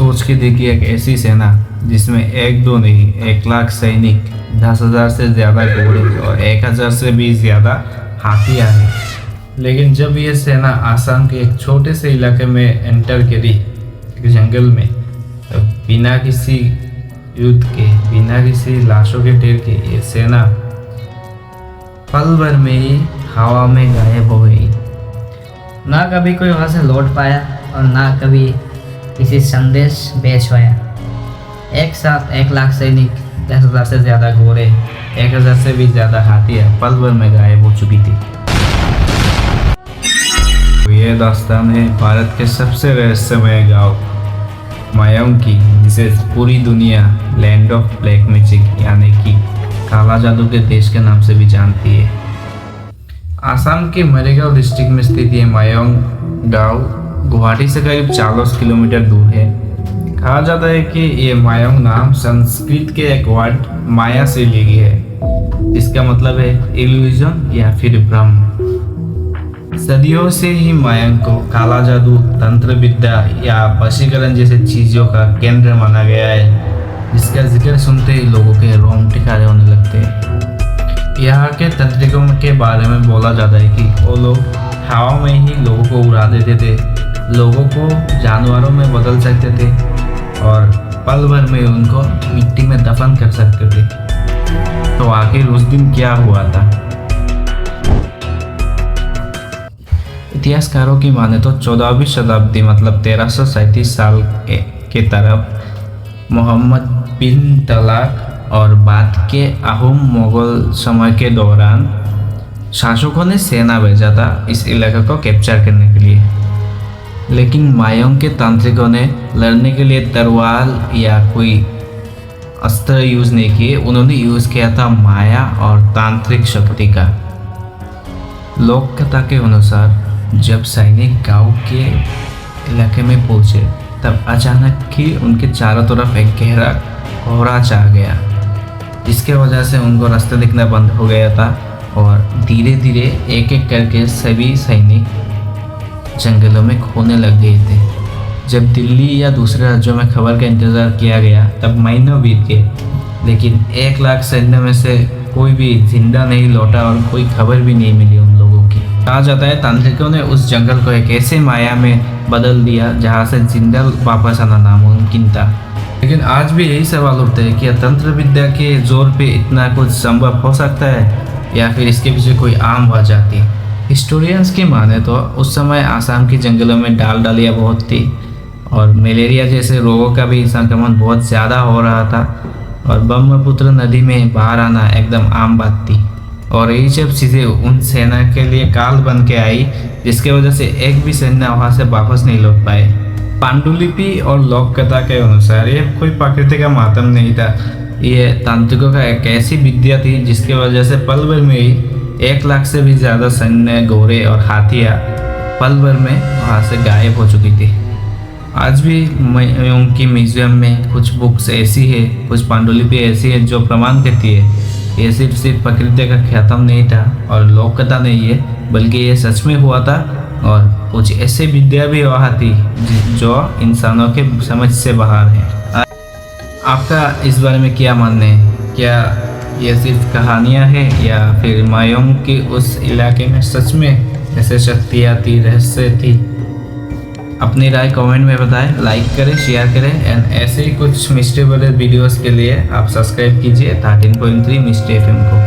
सोच के देखिए, एक ऐसी सेना जिसमें एक दो नहीं 1 लाख सैनिक, 10,000 से ज़्यादा घोड़े और 1,000 से भी ज़्यादा हाथियाँ हैं। लेकिन जब ये सेना आसाम के एक छोटे से इलाके में एंटर करी, जंगल में, तब बिना किसी युद्ध के, बिना किसी लाशों के ढेर के, ये सेना पल भर में ही हवा में गायब हो गई। ना कभी कोई वहाँ से लौट पाया और ना कभी किसी संदेश भेज पाया। एक साथ 1 लाख सैनिक, 10,000 से ज़्यादा घोड़े, 1,000 से भी ज़्यादा हाथियाँ पल भर में गायब हो चुकी थी। तो ये दास्तान है भारत के सबसे रहस्यमय गांव मायोंग की, जिसे पूरी दुनिया लैंड ऑफ ब्लैक मैजिक यानी कि काला जादू के देश के नाम से भी जानती है। आसाम के मरीगांव डिस्ट्रिक्ट में स्थित ये मायोंग गांव गुवाहाटी से करीब 40 किलोमीटर दूर है। कहा जाता है कि ये मायोंग नाम संस्कृत के एक वर्ड माया से ली गई है, जिसका मतलब है इल्यूजन या फिर भ्रम। सदियों से ही मायोंग को काला जादू, तंत्र विद्या या वशीकरण जैसे चीजों का केंद्र माना गया है, जिसका जिक्र सुनते ही लोगों के रोंगटे खड़े होने लगते हैं। यहाँ के तंत्रिकों के बारे में बोला जाता है कि वो लोग हवा में ही लोगों को उड़ा देते थे, लोगों को जानवरों में बदल सकते थे और पल भर में उनको मिट्टी में दफन कर सकते थे। तो आखिर उस दिन क्या हुआ था? इतिहासकारों की माने तो 14वीं शताब्दी मतलब 1337 साल के तरफ मोहम्मद बिन तलाक और बाद के अहोम मुगल समय के दौरान शासकों ने सेना भेजा था इस इलाके को कैप्चर करने के लिए। लेकिन मायोंग के तांत्रिकों ने लड़ने के लिए तलवार या कोई अस्त्र यूज़ नहीं किए, उन्होंने यूज़ किया था माया और तांत्रिक शक्ति का। लोक कथा के अनुसार जब सैनिक गांव के इलाके में पहुंचे, तब अचानक ही उनके चारों तरफ एक गहरा कोहरा छा गया, जिसके वजह से उनको रास्ता दिखना बंद हो गया था और धीरे धीरे एक एक करके सभी सैनिक जंगलों में खोने लग गए थे। जब दिल्ली या दूसरे राज्यों में खबर का इंतज़ार किया गया, तब महीनों बीत गए, लेकिन 1 लाख सैन्य में से कोई भी जिंदा नहीं लौटा और कोई खबर भी नहीं मिली उन लोगों की। कहा जाता है तांत्रिकों ने उस जंगल को एक ऐसे माया में बदल दिया जहाँ से जिंदा वापस आना नामुमकिन था। लेकिन आज भी यही सवाल उठते हैं कि तंत्र विद्या के जोर पे इतना कुछ संभव हो सकता है या फिर इसके पीछे कोई आम वजह थी। हिस्टोरियंस की माने तो उस समय आसाम के जंगलों में डालियाँ बहुत थी और मलेरिया जैसे रोगों का भी संक्रमण बहुत ज़्यादा हो रहा था और ब्रह्मपुत्र नदी में बाहर आना एकदम आम बात थी। और यही सब चीज़ें उन सेना के लिए काल बन के आई, जिसके वजह से एक भी सेना वहाँ से वापस नहीं लौट पाए। पांडुलिपि और लोक कथा के अनुसार ये कोई प्रकृति का मातम नहीं था, ये तांत्रिकों का एक ऐसी विद्या थी जिसकी वजह से पल भर में ही 1 लाख से भी ज़्यादा सैन्य, घोड़े और हाथियाँ पल भर में वहाँ से गायब हो चुकी थी। आज भी उनकी म्यूजियम में कुछ बुक्स ऐसी है, कुछ पांडुलिपि ऐसी है जो प्रमाण करती है ये सिर्फ प्रकृति का ख्यातम नहीं था और लोक कथा नहीं है, बल्कि ये सच में हुआ था और कुछ ऐसे विद्या भी वहाँ थी जो इंसानों के समझ से बाहर है। आपका इस बारे में क्या मानना है? क्या ये सिर्फ कहानियाँ हैं या फिर मायोंग के उस इलाके में सच में ऐसे शक्तियाँ थी, रहस्य थी? अपनी राय कमेंट में बताएं, लाइक करें, शेयर करें एंड ऐसे ही कुछ मिस्ट्री वाले वीडियोस के लिए आप सब्सक्राइब कीजिए 13.3 मिस्ट्री FM को।